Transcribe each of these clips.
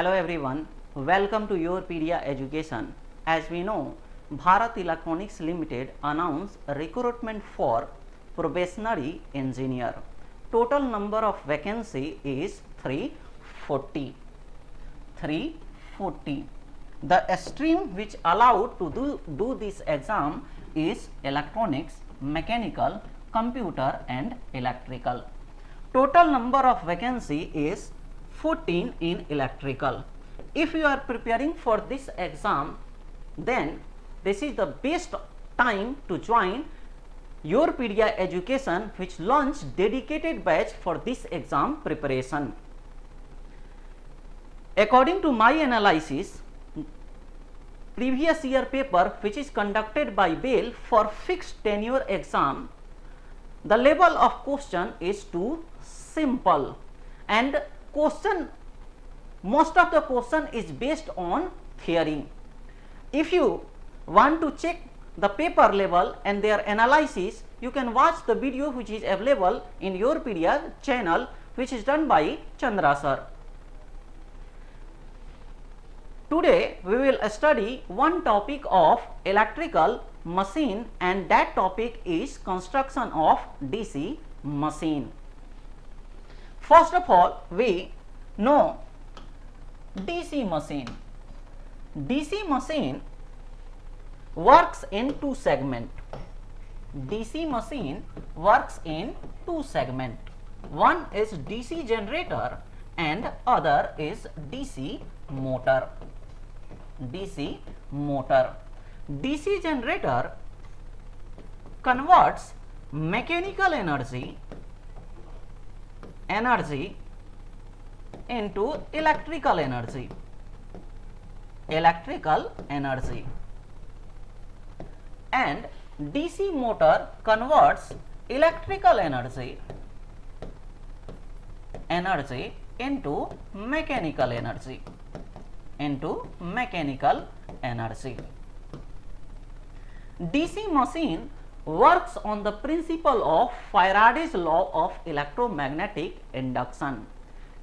Hello everyone, welcome to Yourpedia Education. As we know, Bharat Electronics Limited announced recruitment for probationary engineer. Total number of vacancy is 340. 340. The stream which allowed to do this exam is electronics, mechanical, computer and electrical. Total number of vacancy is 14 in electrical. If you are preparing for this exam, then this is the best time to join Yourpedia Education, which launched dedicated batch for this exam preparation. According to my analysis, previous year paper which is conducted by BEL for fixed tenure exam, the level of question is too simple and most of the question is based on theory. If you want to check the paper level and their analysis, you can watch the video which is available in Yourpedia channel, which is done by Chandra sir. Today we will study one topic of electrical machine, and that topic is construction of DC machine. First of all, we know DC machine. DC machine works in two segments. DC machine works in two segments. One is DC generator and other is DC motor. DC motor. DC generator converts mechanical energy into electrical energy. And DC motor converts electrical energy into mechanical energy. DC machine works on the principle of Faraday's law of electromagnetic induction.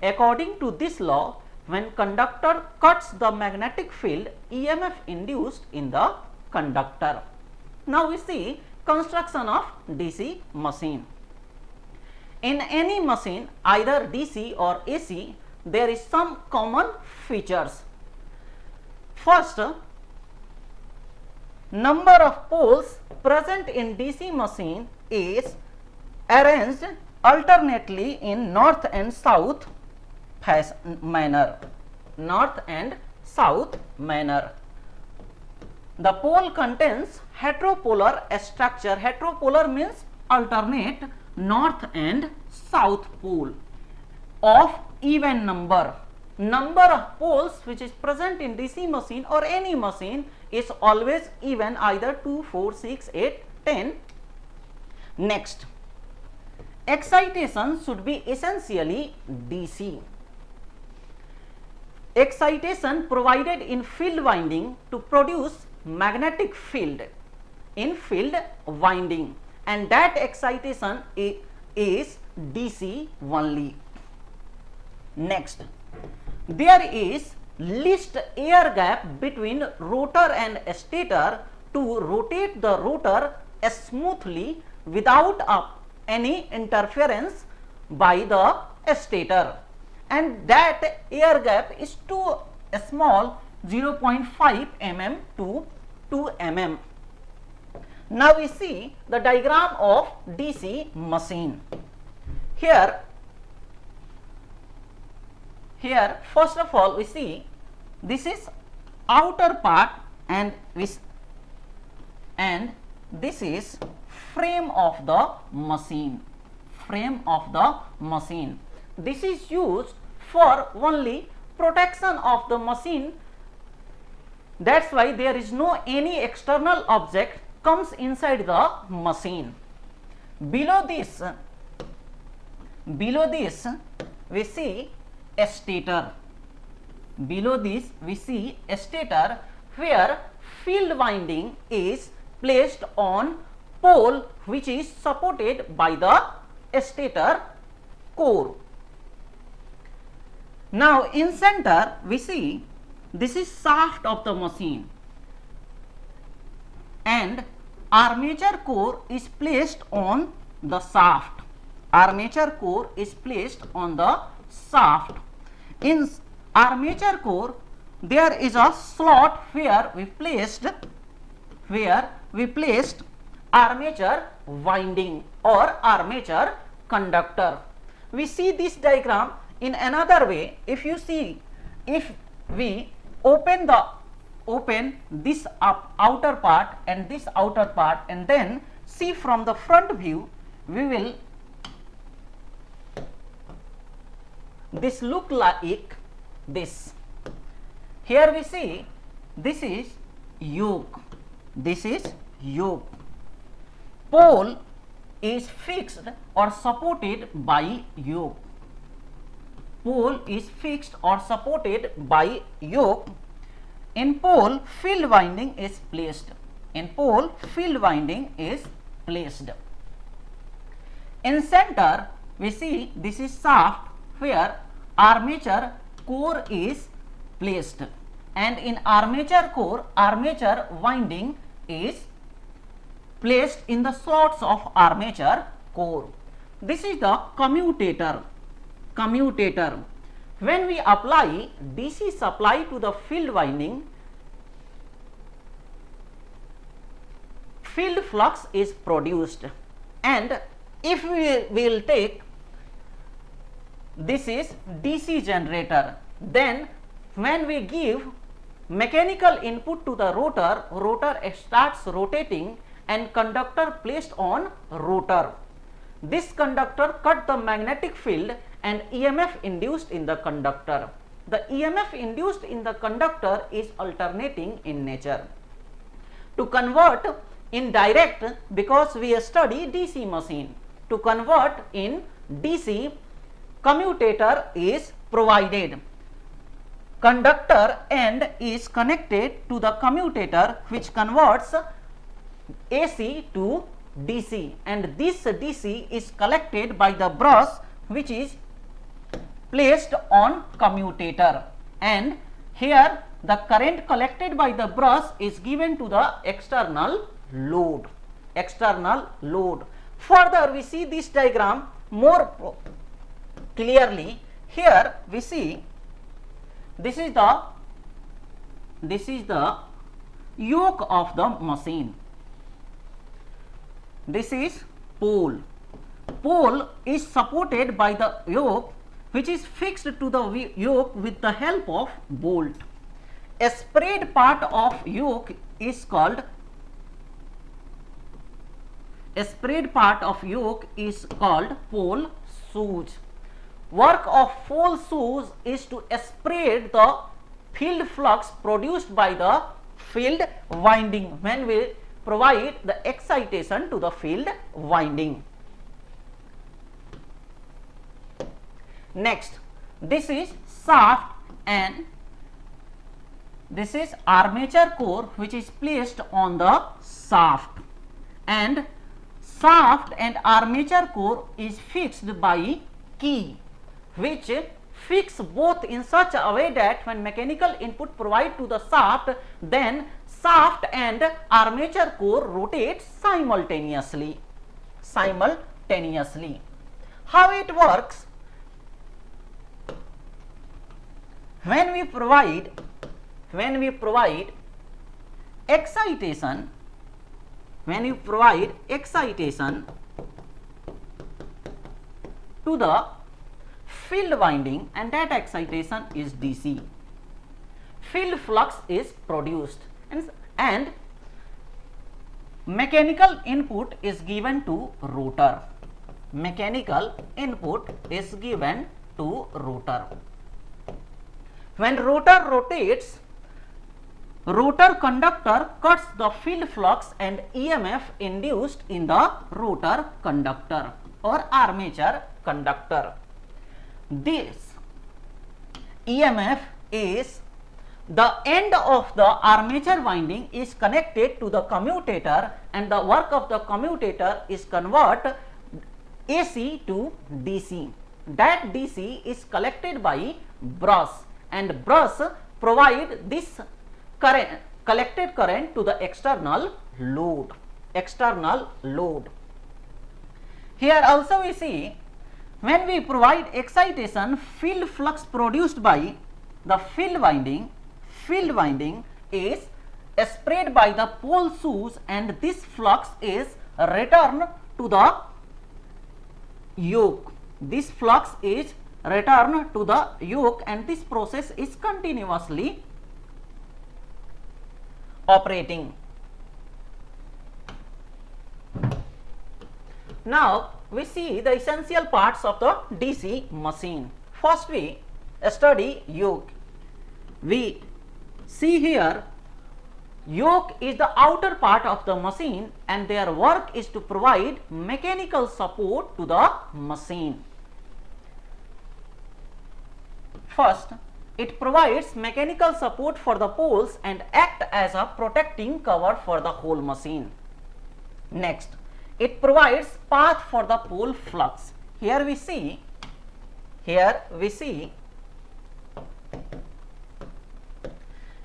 According to this law, when conductor cuts the magnetic field, EMF induced in the conductor. Now we see construction of DC machine. In any machine, either DC or AC, there is some common features. First, number of poles present in DC machine is arranged alternately in north and south manner. The pole contains heteropolar structure. Heteropolar means alternate north and south pole of even number. Number of poles which is present in DC machine or any machine is always even, either 2, 4, 6, 8, 10. Next, excitation should be essentially DC. Excitation provided in field winding to produce magnetic field in field winding, and that excitation is DC only. Next, there is least air gap between rotor and stator to rotate the rotor smoothly without any interference by the stator, and that air gap is too small, 0.5 mm to 2 mm. Now we see the diagram of DC machine. Here first of all we see this is outer part and this is frame of the machine. This is used for only protection of the machine. That's why there is no any external object comes inside the machine. Below this we see a stator. Where field winding is placed on pole which is supported by the stator core. Now in center we see this is shaft of the machine and armature core is placed on the shaft. Armature core is placed on the shaft. In armature core there is a slot where we placed armature winding or armature conductor. We see this diagram in another way. If you see, if we open this outer part and this outer part and then see from the front view, we will this look like this. Here we see this is yoke, this is yoke. Pole is fixed or supported by yoke. Pole is fixed or supported by yoke. In pole, field winding is placed. In pole, field winding is placed. In center, we see this is shaft where armature core is placed, and in armature core, armature winding is placed in the slots of armature core. This is the commutator. Commutator. When we apply DC supply to the field winding, field flux is produced, and if we will take this is DC generator, then when we give mechanical input to the rotor, rotor starts rotating and conductor placed on rotor. This conductor cut the magnetic field and EMF induced in the conductor. The EMF induced in the conductor is alternating in nature. To convert in direct, because we study DC machine, to convert in DC, commutator is provided. Conductor end is connected to the commutator which converts AC to DC, and this DC is collected by the brush which is placed on commutator, and here the current collected by the brush is given to the external load. External load. Further, we see this diagram more clearly. Here we see this is the yoke of the machine. This is pole. Pole is supported by the yoke which is fixed to the yoke with the help of bolt. A sprayed part of yoke is called pole shoes. Work of pole shoes is to spread the field flux produced by the field winding when we provide the excitation to the field winding. Next, this is shaft and this is armature core which is placed on the shaft, and shaft and armature core is fixed by key which fix both in such a way that when mechanical input provided to the shaft, then shaft and armature core rotate simultaneously. How it works? When we provide excitation, to the field winding, and that excitation is DC, field flux is produced, and mechanical input is given to rotor. When rotor rotates, rotor conductor cuts the field flux and EMF induced in the rotor conductor or armature conductor. This EMF is the end of the armature winding is connected to the commutator, and the work of the commutator is convert AC to DC. that DC is collected by brush, and brush provide this current, collected current to the external load. Here also we see, when we provide excitation, field flux produced by the field winding is spread by the PSUs, and this flux is returned to the yoke. This flux is returned to the yoke, and this process is continuously operating. Now we see the essential parts of the DC machine. First we study yoke. We see here, yoke is the outer part of the machine, and their work is to provide mechanical support to the machine. First, it provides mechanical support for the poles and act as a protecting cover for the whole machine. Next, it provides path for the pole flux. Here we see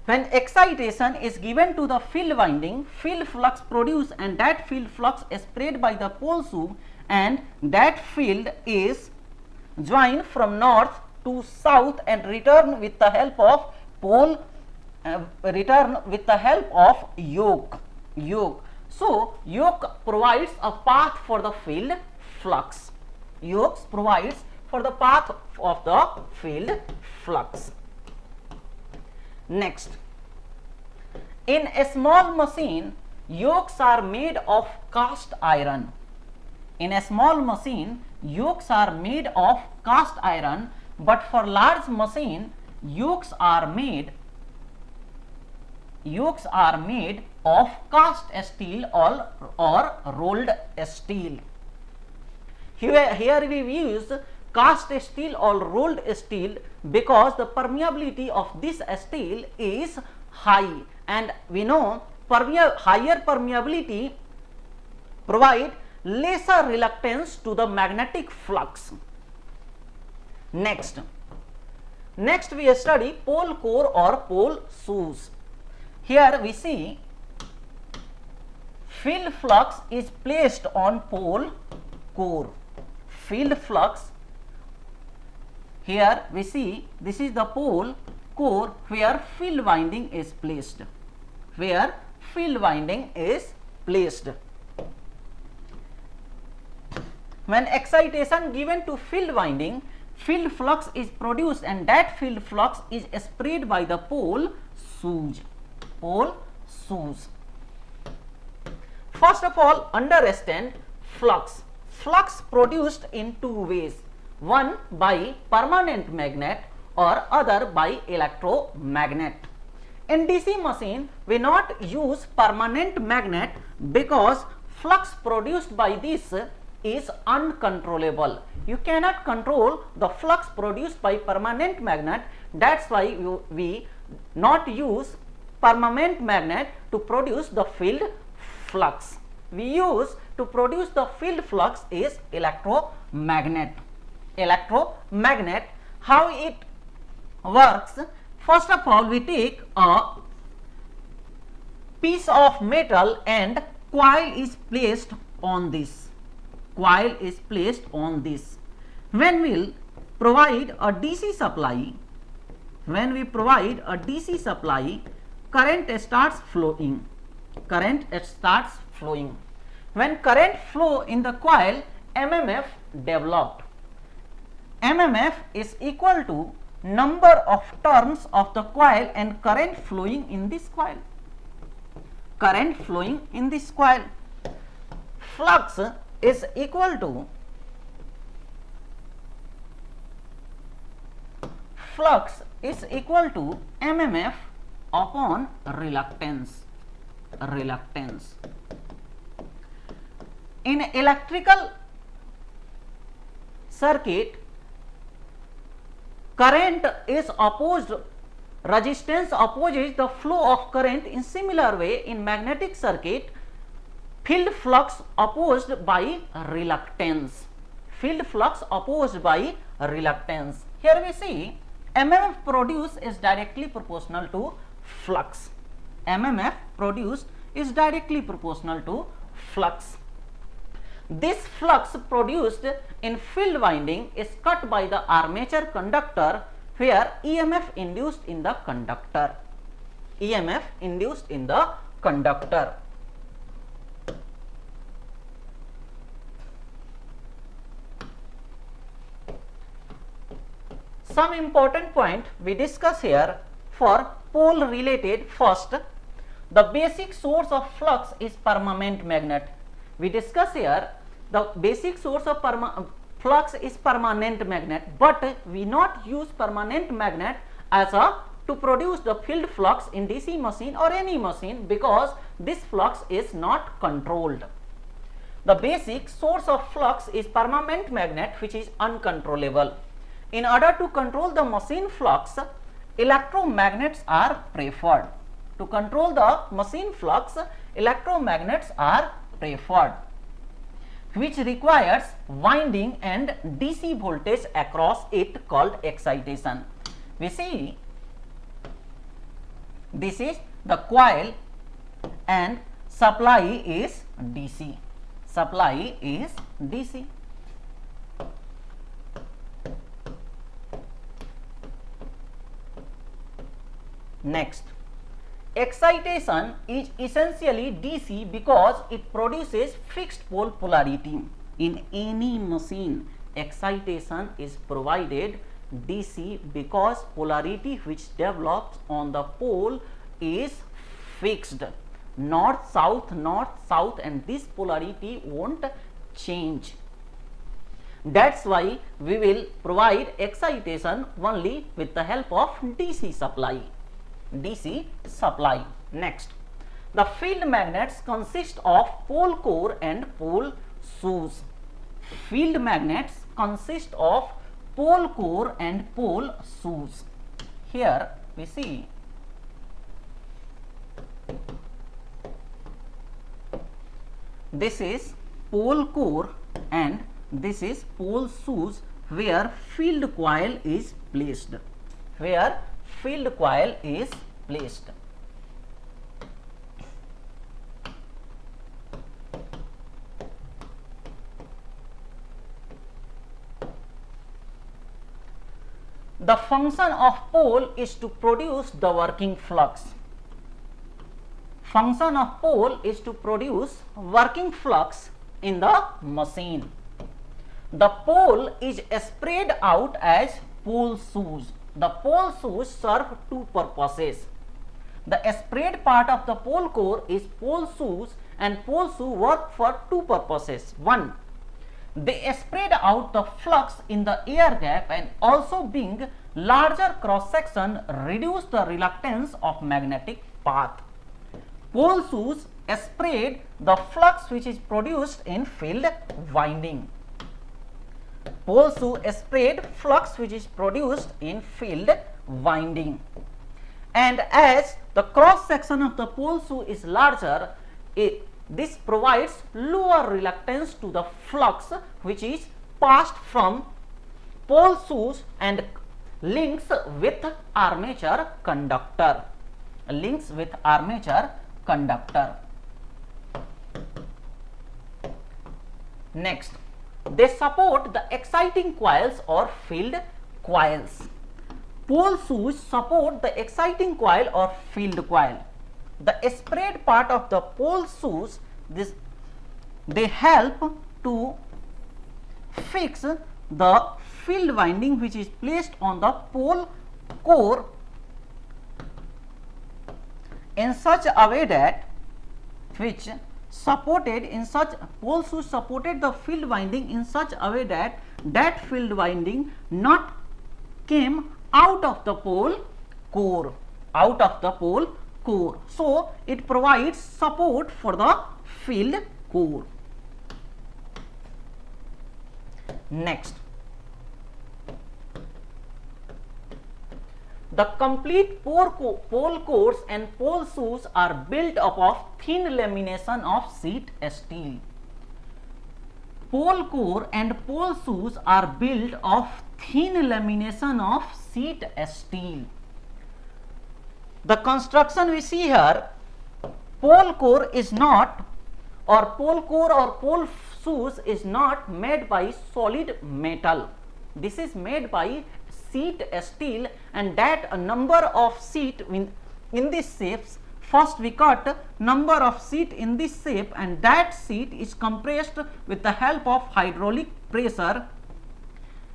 when excitation is given to the field winding, field flux produced, and that field flux is spread by the PSU, and that field is joined from north to south and return with the help of yoke. So yoke provides a path for the field flux. Yoke provides for the path of the field flux. Next, in a small machine, yokes are made of cast iron. In a small machine, yokes are made of cast iron, but for large machine, yokes are made of cast steel or rolled steel. Here we use cast steel or rolled steel because the permeability of this steel is high, and we know higher permeability provide lesser reluctance to the magnetic flux. Next we study pole core or PSUs. Here we see field flux is placed on pole core. Field flux, here we see this is the pole core where field winding is placed. When excitation given to field winding, field flux is produced, and that field flux is spread by the PSUs. First of all, understand flux. Flux produced in two ways, one by permanent magnet or other by electromagnet. In DC machine, we not use permanent magnet because flux produced by this is uncontrollable. You cannot control the flux produced by permanent magnet. That's why we not use permanent magnet to produce the field flux. We use to produce the field flux is electromagnet. How it works? First of all, we take a piece of metal and coil is placed on this. When we provide a DC supply, current starts flowing. When current flow in the coil, MMF developed. MMF is equal to number of turns of the coil and current flowing in this coil. Flux is equal to MMF upon reluctance. In electrical circuit, current is opposed, resistance opposes the flow of current. In similar way, in magnetic circuit, field flux opposed by reluctance. field flux opposed by reluctance. Here we see MMF produced is directly proportional to flux. MMF produced is directly proportional to flux. This flux produced in field winding is cut by the armature conductor, where EMF induced in the conductor. EMF induced in the conductor. Some important point we discuss here for pole related. First, the basic source of flux is permanent magnet. We discuss here the basic source of flux is permanent magnet, but we not use permanent magnet as a to produce the field flux in DC machine or any machine, because this flux is not controlled. The basic source of flux is permanent magnet, which is uncontrollable. In order to control the machine flux, electromagnets are preferred. To control the machine flux, electromagnets are preferred, which requires winding and DC voltage across it, called excitation. We see this is the coil and supply is DC. Supply is DC. Next, excitation is essentially DC because it produces fixed pole polarity. In any machine, excitation is provided DC because polarity which develops on the pole is fixed, north south, and this polarity won't change. That's why we will provide excitation only with the help of DC supply. DC supply. Next, the field magnets consist of pole core and pole shoes. Field magnets consist of pole core and pole shoes. Here we see this is pole core and this is pole shoes, where field coil is placed. Where field coil is placed. The function of pole is to produce the working flux. Function of pole is to produce working flux in the machine. The pole is spread out as pole shoes. The pole shoes serve two purposes. The spread part of the pole core is pole shoes, and pole shoe work for two purposes. One, they spread out the flux in the air gap, and also being larger cross section reduce the reluctance of magnetic path. Pole shoes spread the flux which is produced in field winding. Pole shoe spread flux which is produced in field winding, and as the cross section of the pole shoe is larger, this provides lower reluctance to the flux which is passed from pole shoes and links with armature conductor. Links with armature conductor. Next, they support the exciting coils or field coils. Pole shoes support the exciting coil or field coil. The spread part of the pole shoes, they help to fix the field winding which is placed on the pole core in such a way that which supported in such pole shoes supported the field winding in such a way that that field winding not came out of the pole core, so it provides support for the field core. Next, the complete pole cores and pole shoes are built up of thin lamination of sheet steel. pole core and pole shoes are built of thin lamination of sheet steel. The construction we see here, pole core is not, or pole core or pole shoes is not made by solid metal. This is made by sheet steel, and that a number of sheet in this shapes. First we cut number of sheet in this shape, and that sheet is compressed with the help of hydraulic pressure.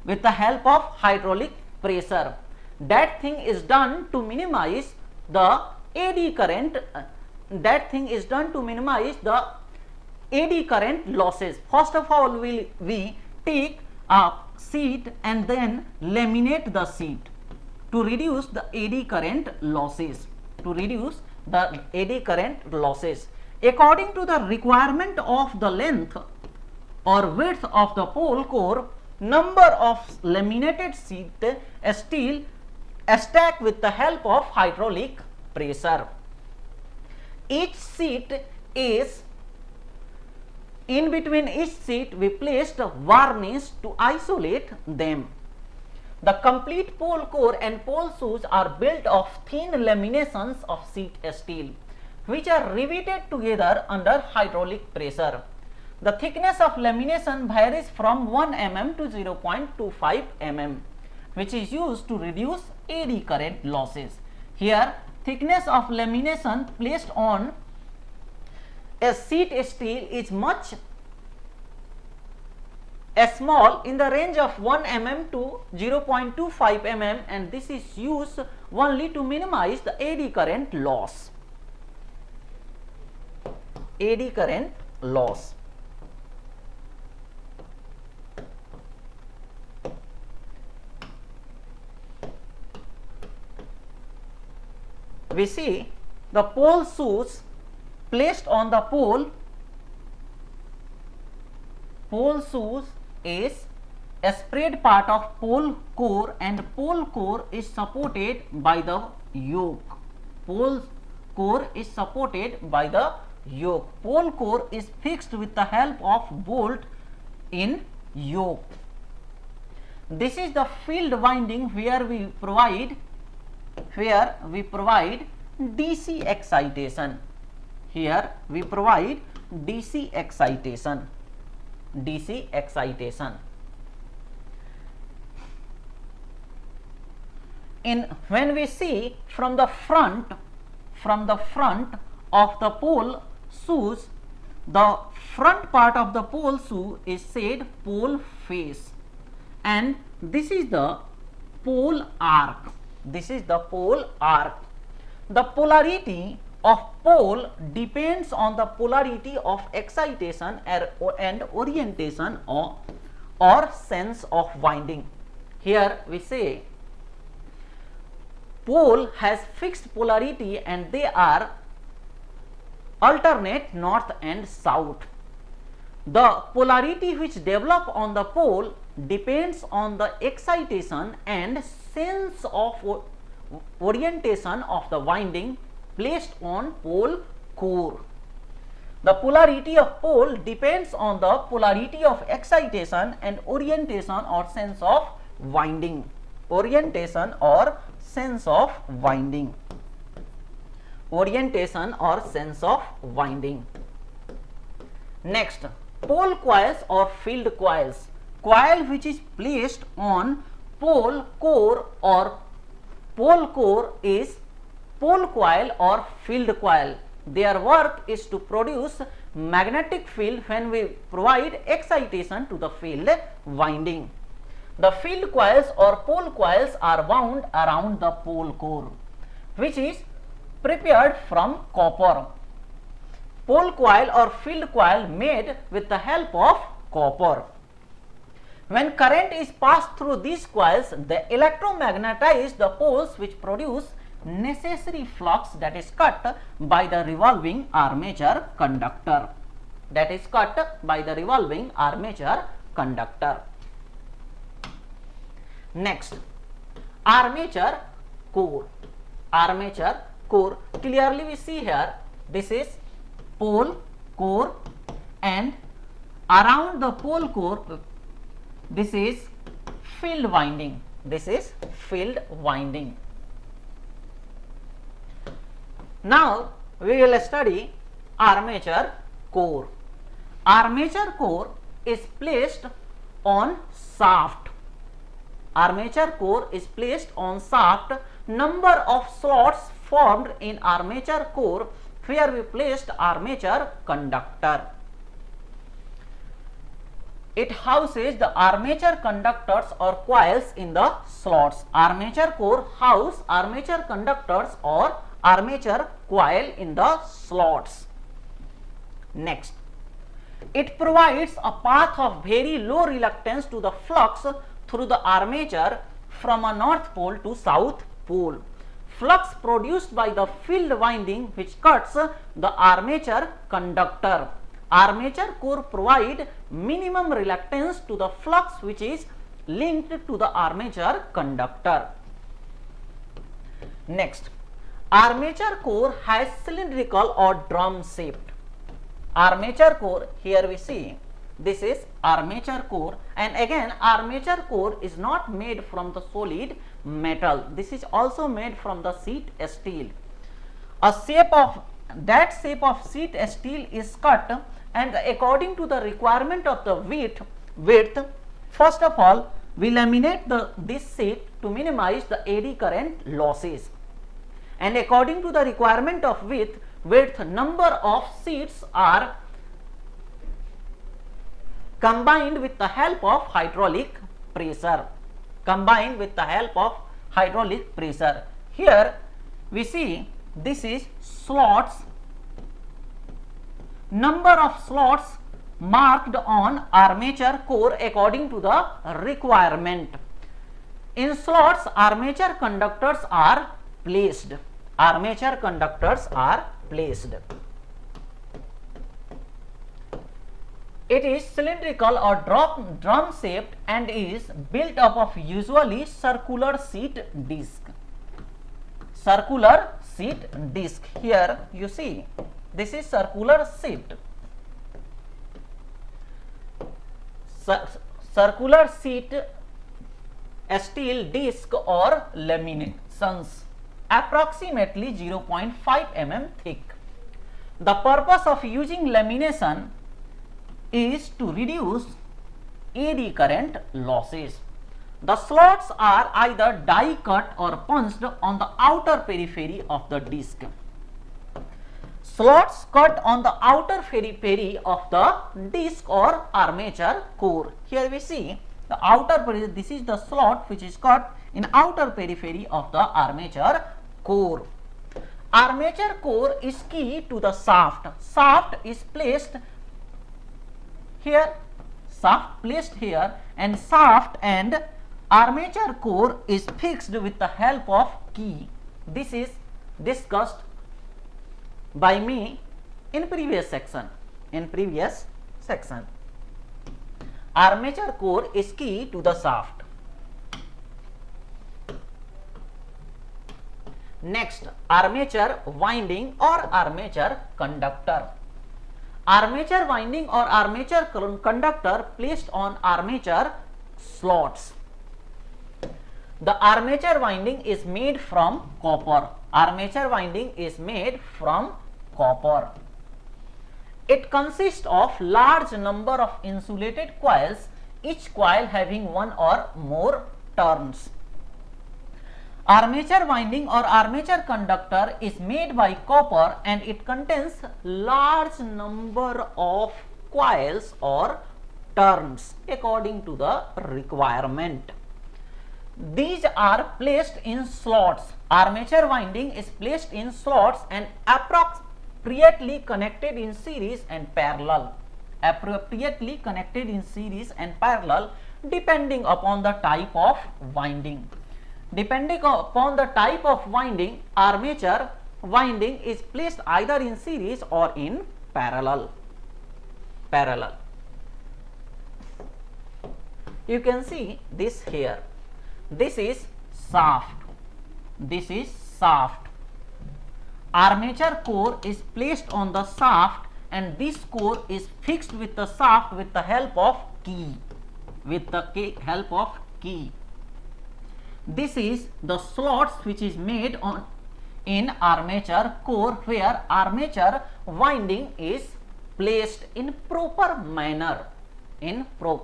With the help of hydraulic pressure, that thing is done to minimize the eddy current. That thing is done to minimize the eddy current losses. First of all, we take a sheet and then laminate the sheet to reduce the eddy current losses. To reduce the eddy current losses. According to the requirement of the length or width of the pole core, number of laminated sheet steel stacked with the help of hydraulic pressure. Each sheet is, in between each sheet we placed a varnish to isolate them. The complete pole core and pole shoes are built of thin laminations of sheet steel, which are riveted together under hydraulic pressure. The thickness of lamination varies from 1 mm to 0.25 mm, which is used to reduce eddy current losses. Here, thickness of lamination placed on a sheet steel is much small, in the range of 1 mm to 0.25 mm, and this is used only to minimize the eddy current loss. Eddy current loss. We see the pole shoes placed on the pole. Pole shoes is a spread part of pole core, and pole core is supported by the yoke. Pole core is supported by the yoke. Pole core is fixed with the help of bolt in yoke. This is the field winding where we provide DC excitation. Here we provide DC excitation. DC excitation. When we see from the front of the pole shoes, the front part of the pole shoe is said pole face, and this is the pole arc. This is the pole arc. The polarity of pole depends on the polarity of excitation and orientation or sense of winding. Here we say pole has fixed polarity and they are alternate north and south. The polarity which develop on the pole depends on the excitation and sense of orientation of the winding placed on pole core. The polarity of pole depends on the polarity of excitation and orientation or sense of winding. Orientation or sense of winding. Orientation or sense of winding. Next, pole coils or field coils. Coil which is placed on pole core or pole core is pole coil or field coil. Their work is to produce magnetic field when we provide excitation to the field winding. The field coils or pole coils are wound around the pole core, which is prepared from copper. Pole coil or field coil made with the help of copper. When current is passed through these coils, they electromagnetize the poles which produce necessary flux that is cut by the revolving armature conductor. That is cut by the revolving armature conductor. Next, armature core. Armature core. Clearly we see here, this is pole core and around the pole core, this is field winding. This is field winding. Now we will study armature core. Armature core is placed on shaft. Armature core is placed on shaft. Number of slots formed in armature core, where we placed armature conductor. It houses the armature conductors or coils in the slots. Armature core house armature conductors or armature coil in the slots. Next, it provides a path of very low reluctance to the flux through the armature from a north pole to south pole. Flux produced by the field winding which cuts the armature conductor. Armature core provide minimum reluctance to the flux which is linked to the armature conductor. Next, armature core has cylindrical or drum shaped. Armature core, here we see this is armature core, and again armature core is not made from the solid metal. This is also made from the sheet steel. Shape of sheet steel is cut, and according to the requirement of the width, first of all we laminate this sheet to minimize the eddy current losses, and according to the requirement of width, number of sheets are combined with the help of hydraulic pressure. Here we see this is slots. Number of slots marked on armature core according to the requirement. In slots, armature conductors are placed. It is cylindrical or drum shaped and is built up of usually circular sheet disc. Here you see this is circular sheet. Circular sheet steel disc or laminations approximately 0.5 mm thick. The purpose of using lamination is to reduce eddy current losses. The slots are either die cut or punched on the outer periphery of the disc. Slots cut on the outer periphery of the disc or armature core. Here we see the outer periphery. This is the slot which is cut in outer periphery of the armature core. Armature core is key to the shaft. Shaft is placed here, and shaft and armature core is fixed with the help of key. This is discussed by me in previous section. Armature core is key to the shaft. Next, armature winding or armature conductor. Armature winding or armature conductor placed on armature slots. The armature winding is made from copper. It consists of large number of insulated coils, each coil having one or more turns. Armature winding or armature conductor is made by copper and it contains large number of coils or turns according to the requirement. These are placed in slots. Armature winding is placed in slots and appropriately connected in series and parallel. Depending upon the type of winding. Armature winding is placed either in series or in parallel. You can see this here. This is shaft. Armature core is placed on the shaft and this core is fixed with the shaft with the help of key. This is the slots which is made on in armature core, where armature winding is placed in proper manner. End of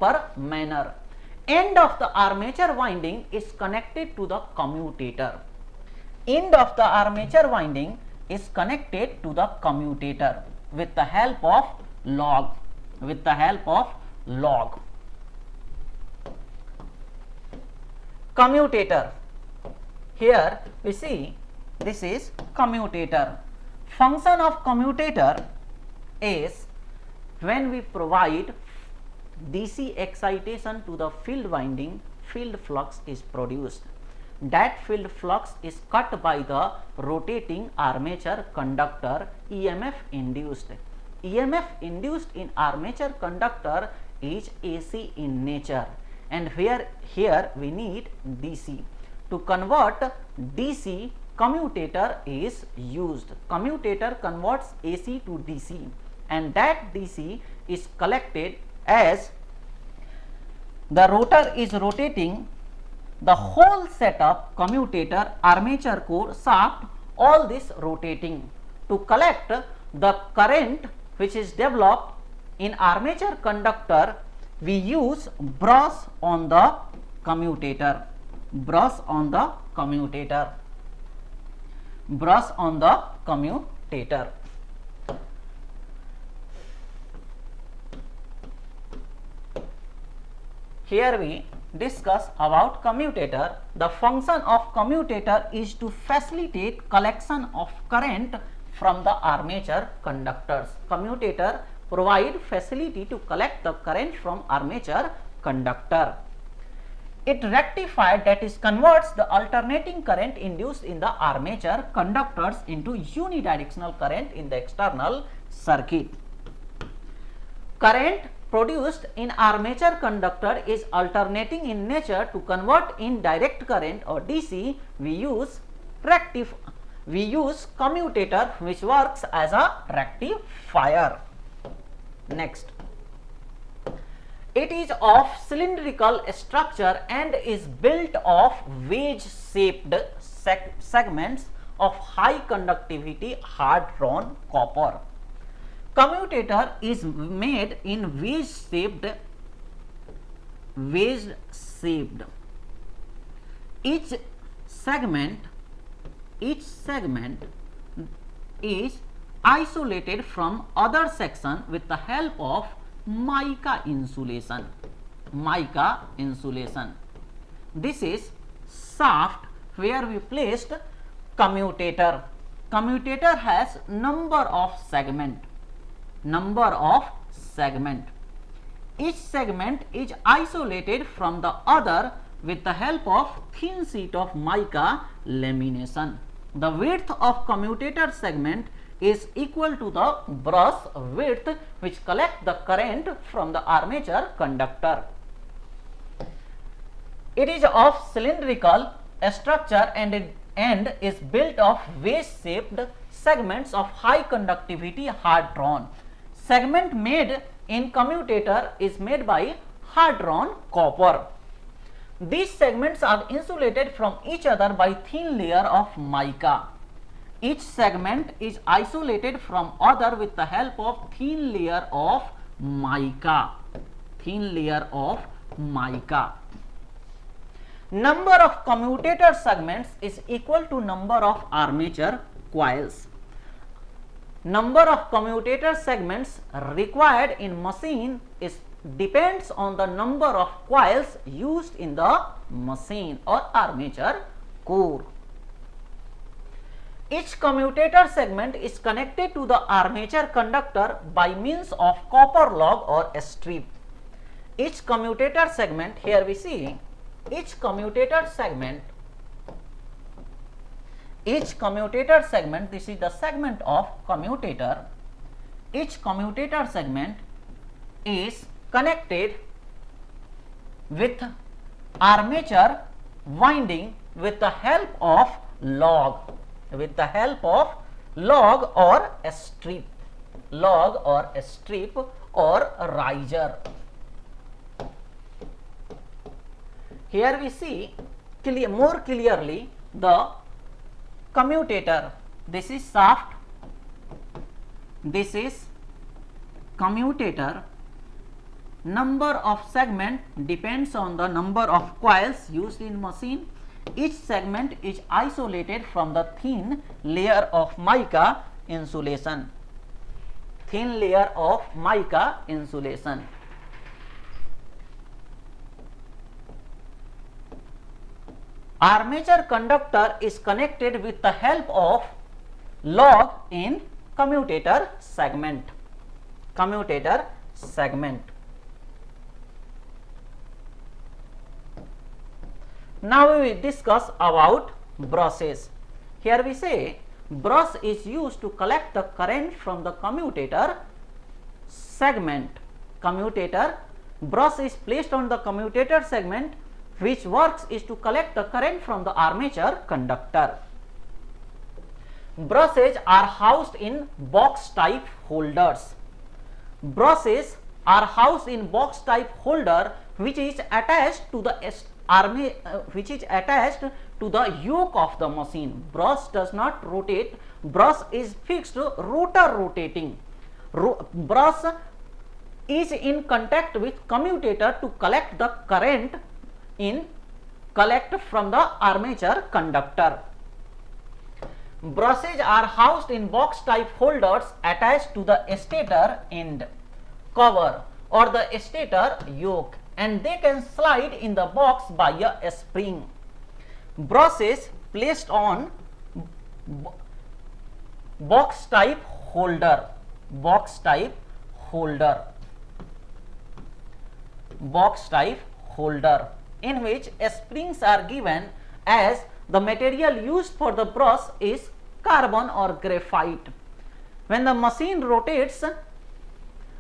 the armature winding is connected to the commutator. End of the armature winding is connected to the commutator with the help of log. Commutator. Here we see this is commutator. Function of commutator is when we provide DC excitation to the field winding, field flux is produced. That field flux is cut by the rotating armature conductor EMF induced. EMF induced in armature conductor is AC in nature, and here we need DC. To convert DC, commutator is used. Commutator converts AC to DC, and that DC is collected as the rotor is rotating. The whole setup, commutator, armature core, shaft, all this rotating. To collect the current which is developed in armature conductor, we use brush on the commutator. Here we discuss about commutator. The function of commutator is to facilitate collection of current from the armature conductors. Commutator provide facility to collect the current from armature conductor. It rectified, that is converts the alternating current induced in the armature conductors into unidirectional current in the external circuit. Current produced in armature conductor is alternating in nature. To convert in direct current or DC, we use commutator, which works as a rectifier. Next, it is of cylindrical structure and is built of wedge-shaped segments of high conductivity hard drawn copper. Commutator is made in wedge-shaped. Each segment is isolated from other section with the help of mica insulation. This is shaft where we placed commutator. Commutator has number of segment. Each segment is isolated from the other with the help of thin sheet of mica lamination. The width of commutator segment is equal to the brush width which collect the current from the armature conductor. It is of cylindrical structure and is built of wedge-shaped segments of high conductivity hard drawn. Segment made in commutator is made by hard drawn copper. These segments are insulated from each other by thin layer of mica. Each segment is isolated from other with the help of thin layer of mica. Number of commutator segments is equal to number of armature coils. Number of commutator segments required in machine depends on the number of coils used in the machine or armature core. Each commutator segment is connected to the armature conductor by means of copper log or strip. Each commutator segment, here we see each commutator segment, this is the segment of commutator. Each commutator segment is connected with armature winding with the help of log or strip. log or strip or riser. Here we see more clearly the commutator. This is shaft, this is commutator. Number of segment depends on the number of coils used in machine. Each segment is isolated from the thin layer of mica insulation. Thin layer of mica insulation. Armature conductor is connected with the help of log in commutator segment. Commutator segment. Now we will discuss about brushes. Here we say brush is used to collect the current from the commutator segment. Commutator brush is placed on the commutator segment, which works is to collect the current from the armature conductor. Brushes are housed in box type holders. Brushes are housed in box type holder which is attached to the yoke of the machine. Brush does not rotate. Brush is fixed rotor rotating. Brush is in contact with commutator to collect the current from the armature conductor. Brushes are housed in box type holders attached to the stator end cover or the stator yoke, and they can slide in the box by a spring. Brushes placed on box type holder, box type holder, box type holder, in which springs are given, as the material used for the brush is carbon or graphite. When the machine rotates,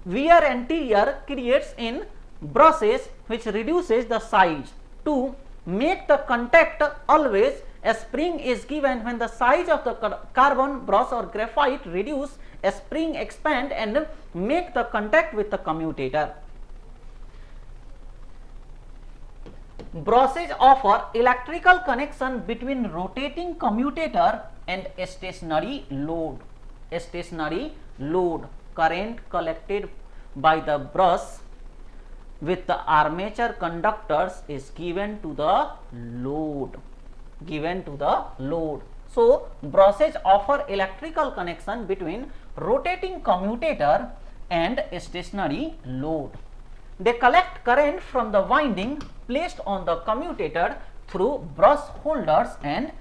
wear and tear creates in brushes which reduces the size. To make the contact always, a spring is given. When the size of the carbon brush or graphite reduce, a spring expand and make the contact with the commutator. Brushes offer electrical connection between rotating commutator and stationary load. Stationary load, current collected by the brush with the armature conductors is given to the load. So brushes offer electrical connection between rotating commutator and stationary load. They collect current from the winding placed on the commutator through brush holders and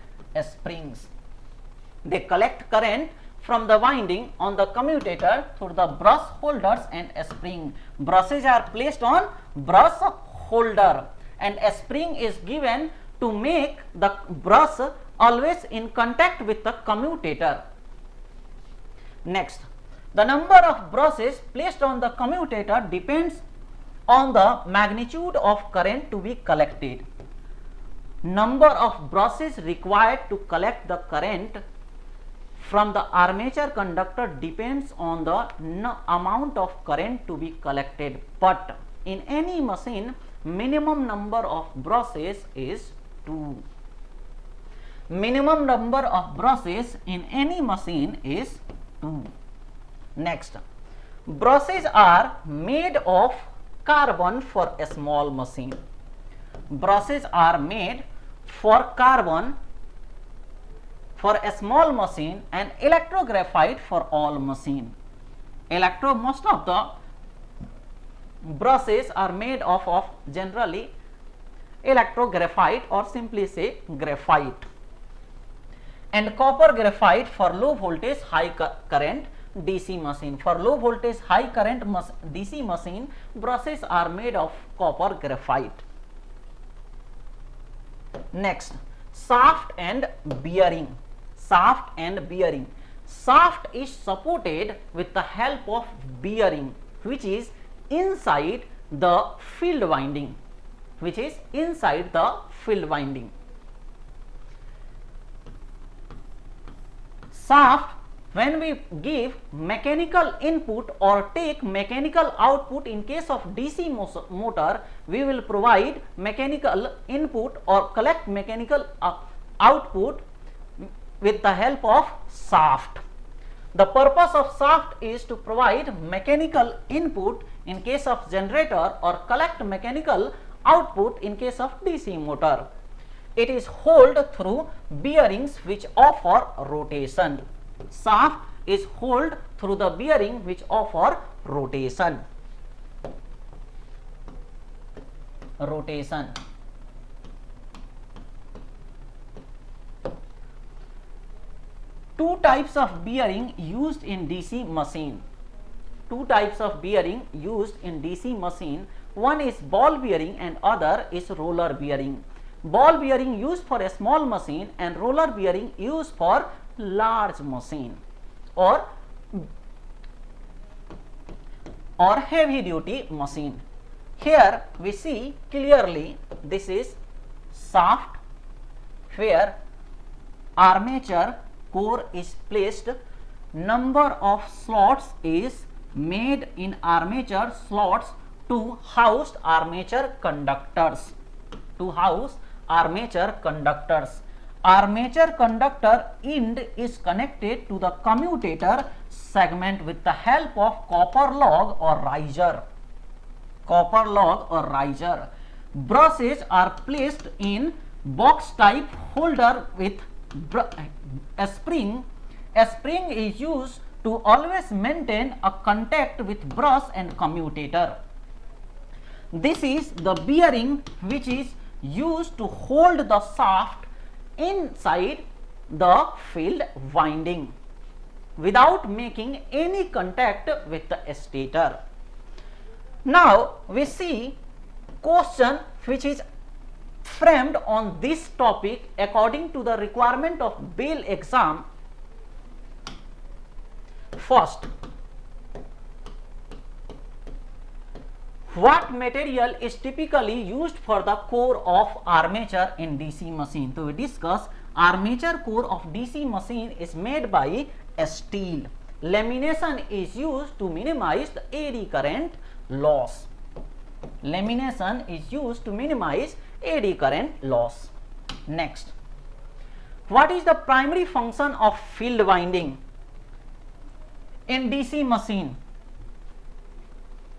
springs. They collect current from the winding on the commutator through the brush holders and spring. Brushes are placed on brush holder and a spring is given to make the brush always in contact with the commutator. Next, the number of brushes placed on the commutator depends on the magnitude of current to be collected. Number of brushes required to collect the current from the armature conductor depends on the amount of current to be collected, but in any machine minimum number of brushes is 2. Minimum number of brushes in any machine is 2. Next, brushes are made of carbon for a small machine. Brushes are made for carbon for a small machine and electrographite for all machine. Most of the brushes are made of generally electrographite or simply say graphite, and copper graphite for low voltage high current DC machine. For low voltage high current DC machine, brushes are made of copper graphite. Next, shaft and bearing. Shaft and bearing. Shaft is supported with the help of bearing, which is inside the field winding. Shaft when we give mechanical input or take mechanical output in case of DC motor, we will provide mechanical input or collect mechanical output with the help of shaft. The purpose of shaft is to provide mechanical input in case of generator or collect mechanical output in case of DC motor. It is held through bearings which offer rotation. Shaft is held through the bearing which offer rotation. Two types of bearing used in DC machine. One is ball bearing and other is roller bearing. Ball bearing used for a small machine and roller bearing used for large machine or heavy duty machine. Here we see clearly this is shaft where armature core is placed. Number of slots is made in armature slots to house armature conductors. Armature conductor end is connected to the commutator segment with the help of copper log or riser. Brushes are placed in box type holder with a spring. A spring is used to always maintain a contact with brush and commutator. This is the bearing which is used to hold the shaft inside the field winding without making any contact with the stator. Now we see question which is framed on this topic according to the requirement of BEL exam. First, what material is typically used for the core of armature in DC machine? So we discuss armature core of DC machine is made by steel. Lamination is used to minimize the eddy current loss. Next, what is the primary function of field winding in DC machine?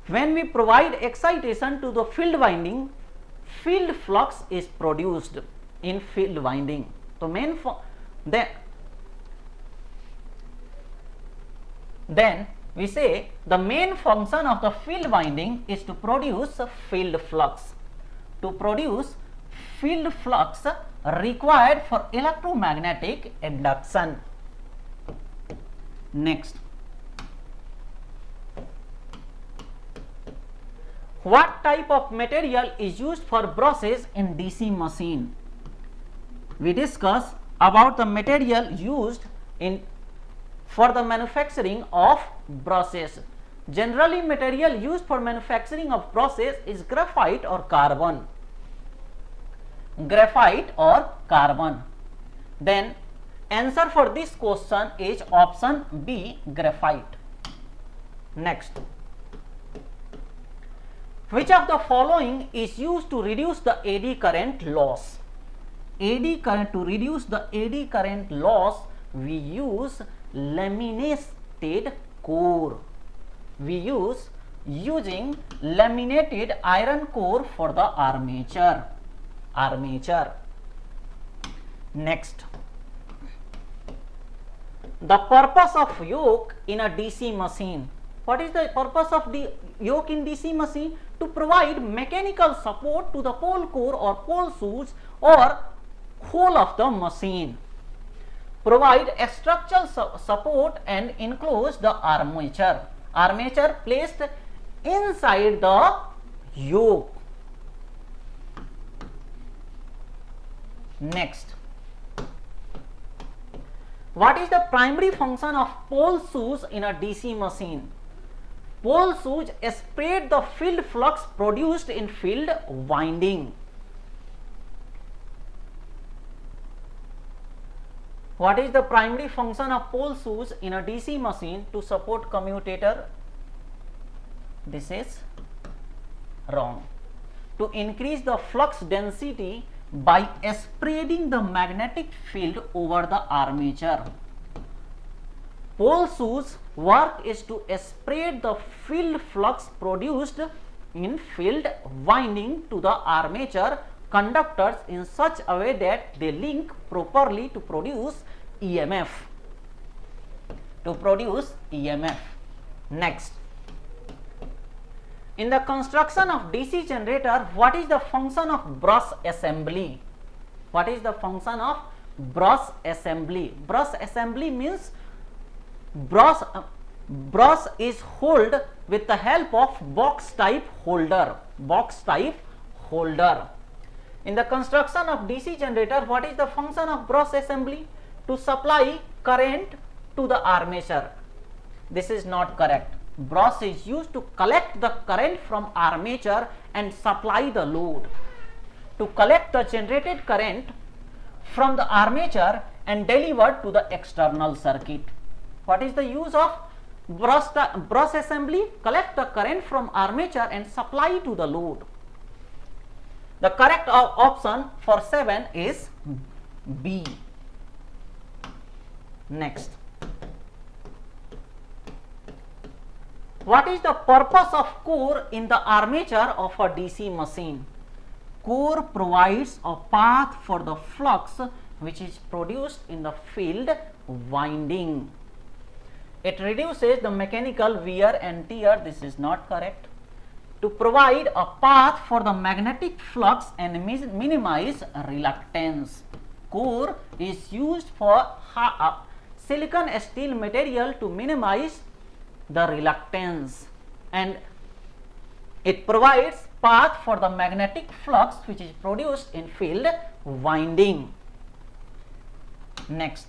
When we provide excitation to the field winding, field flux is produced in field winding. So then we say the main function of the field winding is to produce field flux. To produce field flux required for electromagnetic induction. Next, what type of material is used for brushes in DC machine? We discuss about the material used for the manufacturing of brushes. Generally, material used for manufacturing of brushes is graphite or carbon. Then answer for this question is option B, graphite. Next, which of the following is used to reduce the eddy current loss? To reduce the eddy current loss, we use laminated core. Using laminated iron core for the armature. Next, the purpose of yoke in a DC machine. What is the purpose of the yoke in DC machine? To provide mechanical support to the pole core or pole shoes or whole of the machine. Provide a structural support and enclose the armature. Armature placed inside the yoke. Next, what is the primary function of pole shoes in a DC machine? Pole shoes spread the field flux produced in field winding. What is the primary function of PSUs in a DC machine to support commutator? This is wrong. To increase the flux density by spreading the magnetic field over the armature. PSUs work is to spread the field flux produced in field winding to the armature conductors in such a way that they link properly to produce EMF. Next, in the construction of DC generator, what is the function of brush assembly? What is the function of brush assembly? Brush assembly means brush is held with the help of box type holder. In the construction of DC generator, what is the function of brush assembly? To supply current to the armature. This is not correct. Brush is used to collect the current from armature and supply the load. To collect the generated current from the armature and deliver to the external circuit. What is the use of brush assembly? Collect the current from armature and supply to the load. The correct option for 7 is B. Next, what is the purpose of core in the armature of a DC machine? Core provides a path for the flux which is produced in the field winding. It reduces the mechanical wear and tear. This is not correct. To provide a path for the magnetic flux and minimize reluctance. Core is used for silicon steel material to minimize the reluctance, and it provides path for the magnetic flux which is produced in field winding. Next,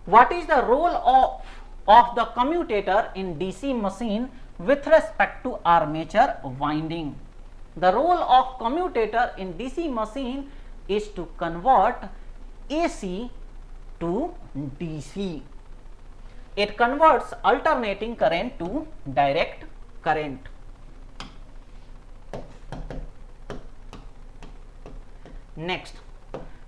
what is the role of the commutator in DC machine with respect to armature winding? The role of commutator in DC machine is to convert AC to DC. It converts alternating current to direct current. Next,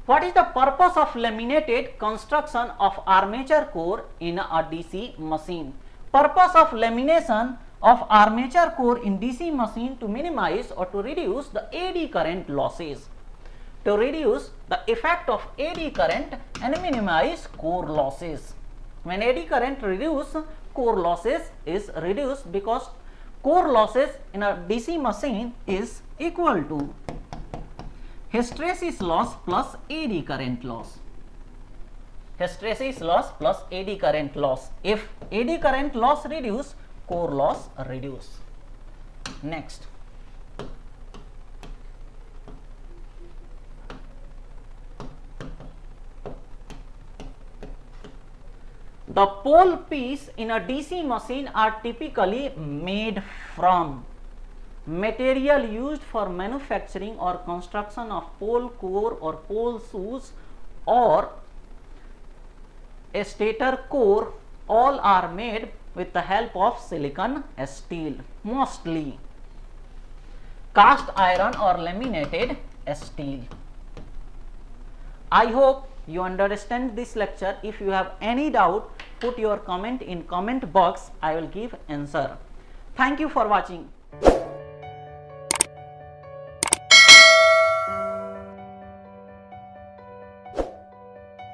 what is the purpose of laminated construction of armature core in a DC machine? Purpose of lamination of armature core in DC machine to minimize or to reduce the AD current losses. To reduce the effect of AD current and minimize core losses. When AD current reduce, core losses is reduced, because core losses in a DC machine is equal to hysteresis loss plus AD current loss. Hysteresis loss plus AD current loss. If AD current loss reduce, core loss reduce. Next, the pole piece in a DC machine are typically made from material used for manufacturing or construction of pole core or PSUs or a stator core. All are made with the help of silicon steel, mostly cast iron or laminated steel. I hope you understand this lecture. If you have any doubt, put your comment in comment box. I will give answer. Thank you for watching.